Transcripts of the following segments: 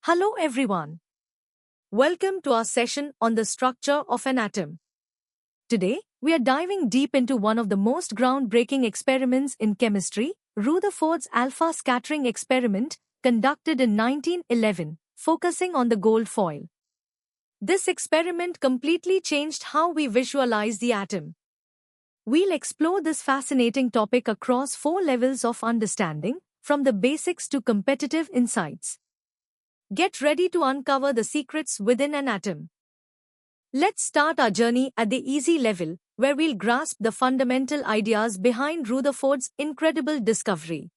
Hello everyone. Welcome to our session on the structure of an atom. Today, we are diving deep into one of the most groundbreaking experiments in chemistry, Rutherford's alpha scattering experiment, conducted in 1911, focusing on the gold foil. This experiment completely changed how we visualize the atom. We'll explore this fascinating topic across 4 levels of understanding, from the basics to competitive insights. Get ready to uncover the secrets within an atom. Let's start our journey at the easy level, where we'll grasp the fundamental ideas behind Rutherford's incredible discovery.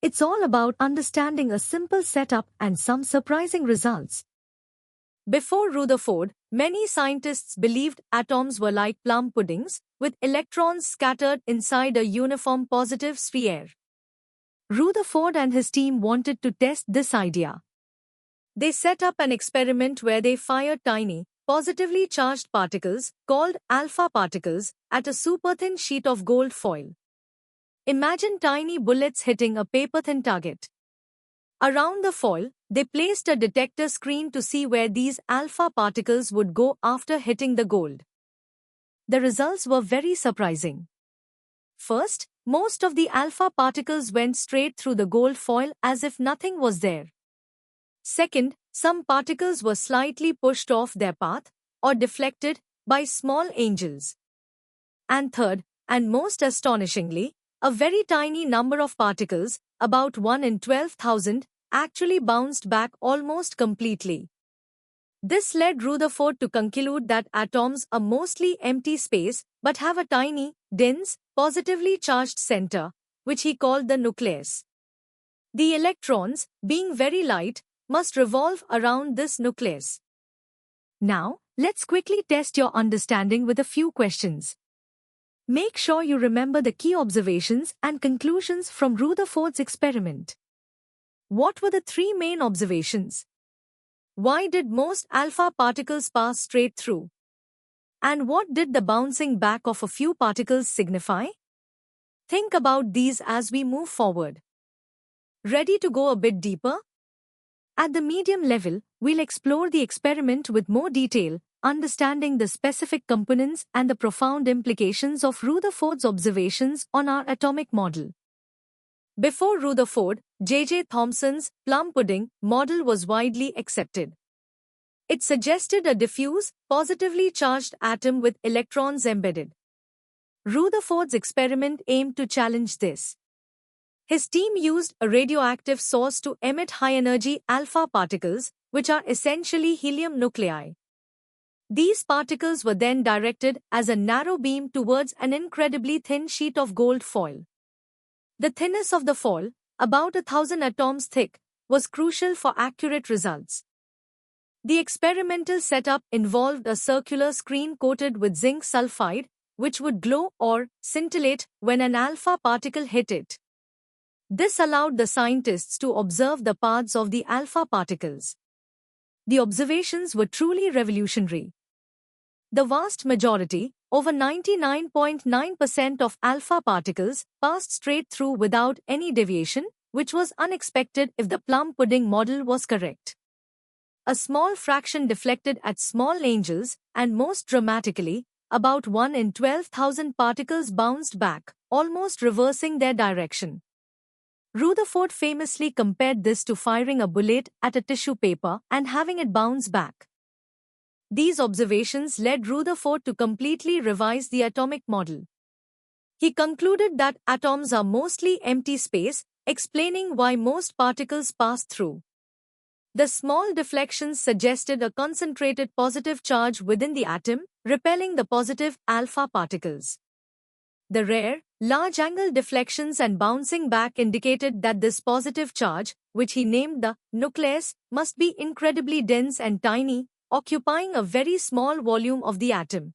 It's all about understanding a simple setup and some surprising results. Before Rutherford, many scientists believed atoms were like plum puddings, with electrons scattered inside a uniform positive sphere. Rutherford and his team wanted to test this idea. They set up an experiment where they fired tiny, positively charged particles, called alpha particles, at a super-thin sheet of gold foil. Imagine tiny bullets hitting a paper-thin target. Around the foil, they placed a detector screen to see where these alpha particles would go after hitting the gold. The results were very surprising. First, most of the alpha particles went straight through the gold foil as if nothing was there. Second, some particles were slightly pushed off their path, or deflected, by small angels. And third, and most astonishingly, a very tiny number of particles, about 1 in 12,000, actually bounced back almost completely. This led Rutherford to conclude that atoms are mostly empty space but have a tiny, dense, positively charged center, which he called the nucleus. The electrons, being very light, must revolve around this nucleus. Now, let's quickly test your understanding with a few questions. Make sure you remember the key observations and conclusions from Rutherford's experiment. What were the 3 main observations? Why did most alpha particles pass straight through? And what did the bouncing back of a few particles signify? Think about these as we move forward. Ready to go a bit deeper? At the medium level, we'll explore the experiment with more detail, understanding the specific components and the profound implications of Rutherford's observations on our atomic model. Before Rutherford, J.J. Thomson's plum pudding model was widely accepted. It suggested a diffuse, positively charged atom with electrons embedded. Rutherford's experiment aimed to challenge this. His team used a radioactive source to emit high-energy alpha particles, which are essentially helium nuclei. These particles were then directed as a narrow beam towards an incredibly thin sheet of gold foil. The thinness of the foil, about 1,000 atoms thick, was crucial for accurate results. The experimental setup involved a circular screen coated with zinc sulfide, which would glow or scintillate when an alpha particle hit it. This allowed the scientists to observe the paths of the alpha particles. The observations were truly revolutionary. The vast majority, over 99.9% of alpha particles, passed straight through without any deviation, which was unexpected if the plum pudding model was correct. A small fraction deflected at small angels, and most dramatically, about 1 in 12,000 particles bounced back, almost reversing their direction. Rutherford famously compared this to firing a bullet at a tissue paper and having it bounce back. These observations led Rutherford to completely revise the atomic model. He concluded that atoms are mostly empty space, explaining why most particles pass through. The small deflections suggested a concentrated positive charge within the atom, repelling the positive alpha particles. The rare, large-angle deflections and bouncing back indicated that this positive charge, which he named the nucleus, must be incredibly dense and tiny, occupying a very small volume of the atom.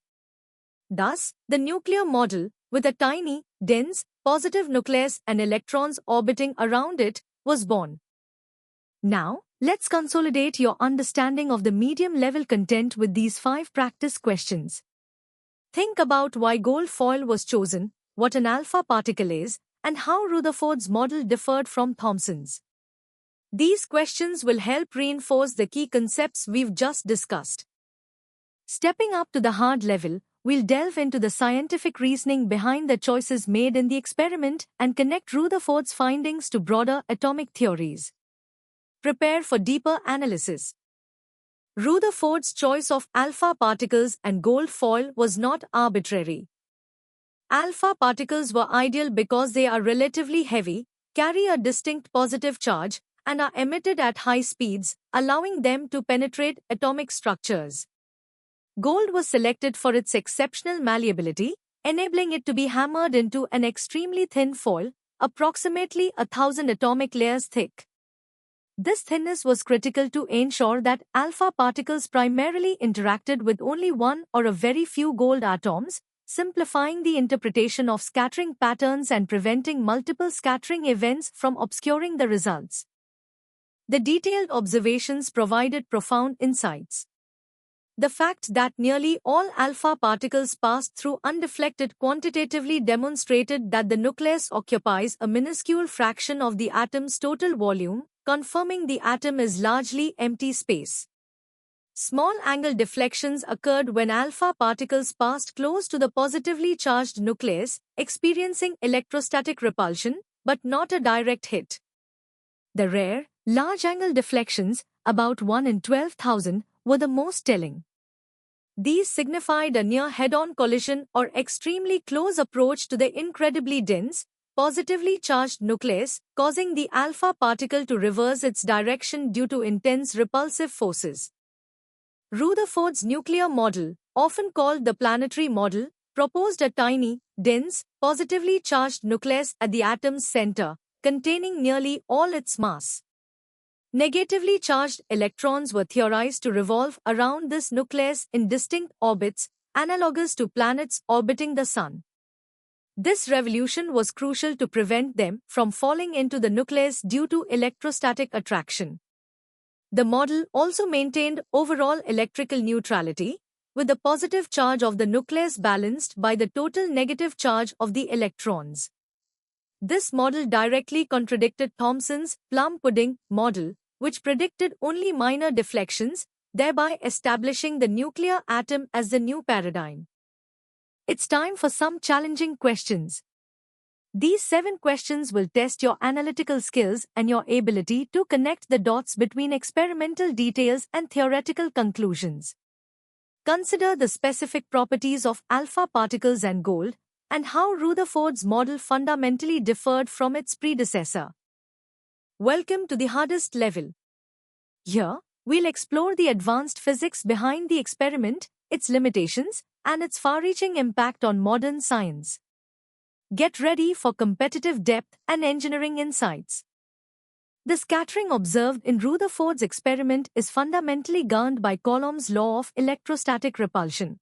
Thus, the nuclear model, with a tiny, dense, positive nucleus and electrons orbiting around it, was born. Now, let's consolidate your understanding of the medium-level content with these 5 practice questions. Think about why gold foil was chosen, what an alpha particle is, and how Rutherford's model differed from Thomson's. These questions will help reinforce the key concepts we've just discussed. Stepping up to the hard level, we'll delve into the scientific reasoning behind the choices made in the experiment and connect Rutherford's findings to broader atomic theories. Prepare for deeper analysis. Rutherford's choice of alpha particles and gold foil was not arbitrary. Alpha particles were ideal because they are relatively heavy, carry a distinct positive charge, and are emitted at high speeds, allowing them to penetrate atomic structures. Gold was selected for its exceptional malleability, enabling it to be hammered into an extremely thin foil, approximately 1,000 atomic layers thick. This thinness was critical to ensure that alpha particles primarily interacted with only one or a very few gold atoms, simplifying the interpretation of scattering patterns and preventing multiple scattering events from obscuring the results. The detailed observations provided profound insights. The fact that nearly all alpha particles passed through undeflected quantitatively demonstrated that the nucleus occupies a minuscule fraction of the atom's total volume, confirming the atom is largely empty space. Small angle deflections occurred when alpha particles passed close to the positively charged nucleus, experiencing electrostatic repulsion, but not a direct hit. The rare, large-angle deflections, about 1 in 12,000, were the most telling. These signified a near head-on collision or extremely close approach to the incredibly dense, positively charged nucleus, causing the alpha particle to reverse its direction due to intense repulsive forces. Rutherford's nuclear model, often called the planetary model, proposed a tiny, dense, positively charged nucleus at the atom's center, containing nearly all its mass. Negatively charged electrons were theorized to revolve around this nucleus in distinct orbits, analogous to planets orbiting the Sun. This revolution was crucial to prevent them from falling into the nucleus due to electrostatic attraction. The model also maintained overall electrical neutrality, with the positive charge of the nucleus balanced by the total negative charge of the electrons. This model directly contradicted Thomson's plum pudding model, which predicted only minor deflections, thereby establishing the nuclear atom as the new paradigm. It's time for some challenging questions. These 7 questions will test your analytical skills and your ability to connect the dots between experimental details and theoretical conclusions. Consider the specific properties of alpha particles and gold, and how Rutherford's model fundamentally differed from its predecessor. Welcome to the hardest level. Here, we'll explore the advanced physics behind the experiment, its limitations, and its far-reaching impact on modern science. Get ready for competitive depth and engineering insights. The scattering observed in Rutherford's experiment is fundamentally governed by Coulomb's law of electrostatic repulsion.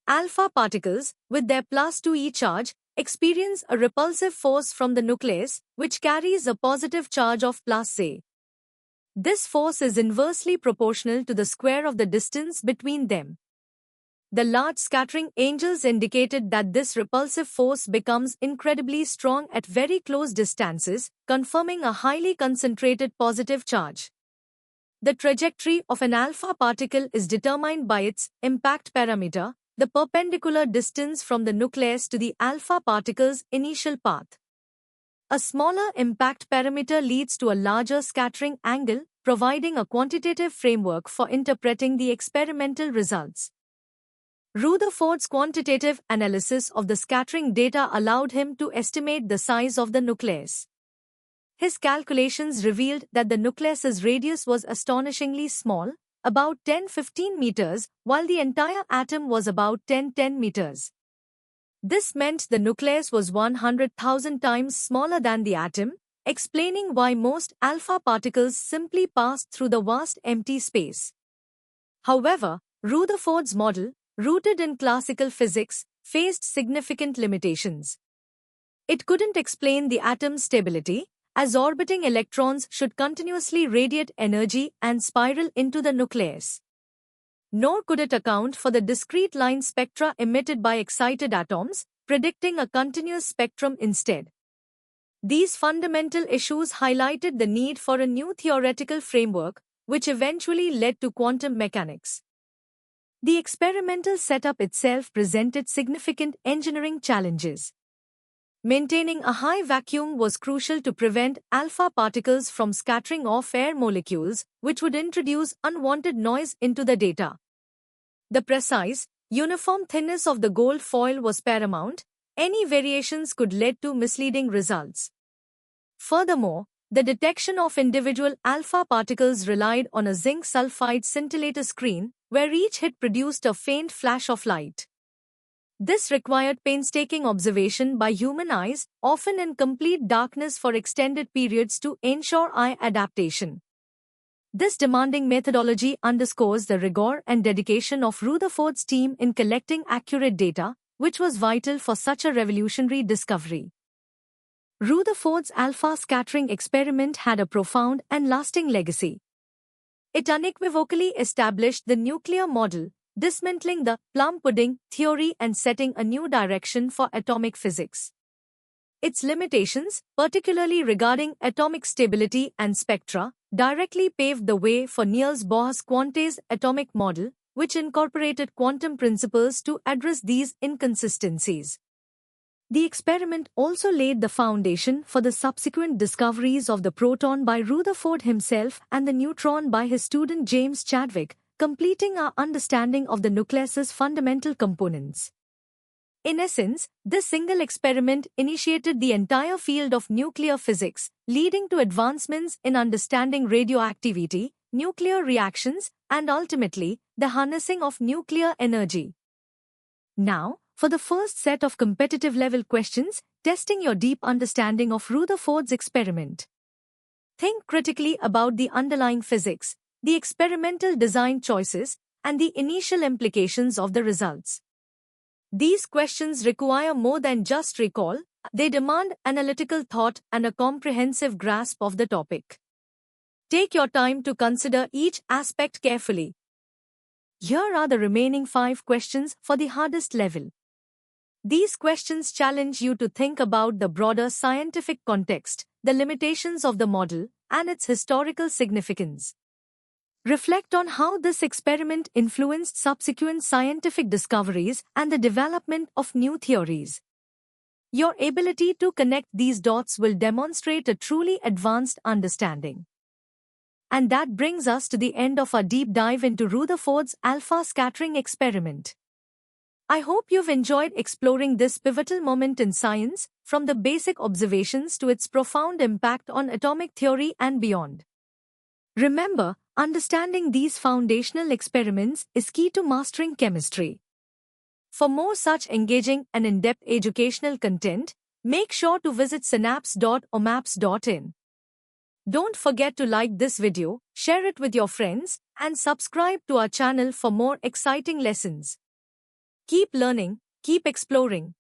Alpha particles, with their +2e charge, experience a repulsive force from the nucleus, which carries a positive charge of +a. This force is inversely proportional to the square of the distance between them. The large scattering angles indicated that this repulsive force becomes incredibly strong at very close distances, confirming a highly concentrated positive charge. The trajectory of an alpha particle is determined by its impact parameter, the perpendicular distance from the nucleus to the alpha particle's initial path. A smaller impact parameter leads to a larger scattering angle, providing a quantitative framework for interpreting the experimental results. Rutherford's quantitative analysis of the scattering data allowed him to estimate the size of the nucleus. His calculations revealed that the nucleus's radius was astonishingly small, about 10-15 meters, while the entire atom was about 10-10 meters. This meant the nucleus was 100,000 times smaller than the atom, explaining why most alpha particles simply passed through the vast empty space. However, Rutherford's model, rooted in classical physics, faced significant limitations. It couldn't explain the atom's stability, as orbiting electrons should continuously radiate energy and spiral into the nucleus. Nor could it account for the discrete line spectra emitted by excited atoms, predicting a continuous spectrum instead. These fundamental issues highlighted the need for a new theoretical framework, which eventually led to quantum mechanics. The experimental setup itself presented significant engineering challenges. Maintaining a high vacuum was crucial to prevent alpha particles from scattering off air molecules, which would introduce unwanted noise into the data. The precise, uniform thinness of the gold foil was paramount. Any variations could lead to misleading results. Furthermore, the detection of individual alpha particles relied on a zinc sulfide scintillator screen, where each hit produced a faint flash of light. This required painstaking observation by human eyes, often in complete darkness for extended periods to ensure eye adaptation. This demanding methodology underscores the rigor and dedication of Rutherford's team in collecting accurate data, which was vital for such a revolutionary discovery. Rutherford's alpha scattering experiment had a profound and lasting legacy. It unequivocally established the nuclear model, dismantling the plum pudding theory and setting a new direction for atomic physics. Its limitations, particularly regarding atomic stability and spectra, directly paved the way for Niels Bohr's quantized atomic model, which incorporated quantum principles to address these inconsistencies. The experiment also laid the foundation for the subsequent discoveries of the proton by Rutherford himself and the neutron by his student James Chadwick, completing our understanding of the nucleus's fundamental components. In essence, this single experiment initiated the entire field of nuclear physics, leading to advancements in understanding radioactivity, nuclear reactions, and ultimately, the harnessing of nuclear energy. Now, for the first set of competitive-level questions, testing your deep understanding of Rutherford's experiment. Think critically about the underlying physics, the experimental design choices, and the initial implications of the results. These questions require more than just recall, they demand analytical thought and a comprehensive grasp of the topic. Take your time to consider each aspect carefully. Here are the remaining 5 questions for the hardest level. These questions challenge you to think about the broader scientific context, the limitations of the model, and its historical significance. Reflect on how this experiment influenced subsequent scientific discoveries and the development of new theories. Your ability to connect these dots will demonstrate a truly advanced understanding. And that brings us to the end of our deep dive into Rutherford's alpha scattering experiment. I hope you've enjoyed exploring this pivotal moment in science, from the basic observations to its profound impact on atomic theory and beyond. Remember, understanding these foundational experiments is key to mastering chemistry. For more such engaging and in-depth educational content, make sure to visit synapse.omaps.in. Don't forget to like this video, share it with your friends, and subscribe to our channel for more exciting lessons. Keep learning, keep exploring.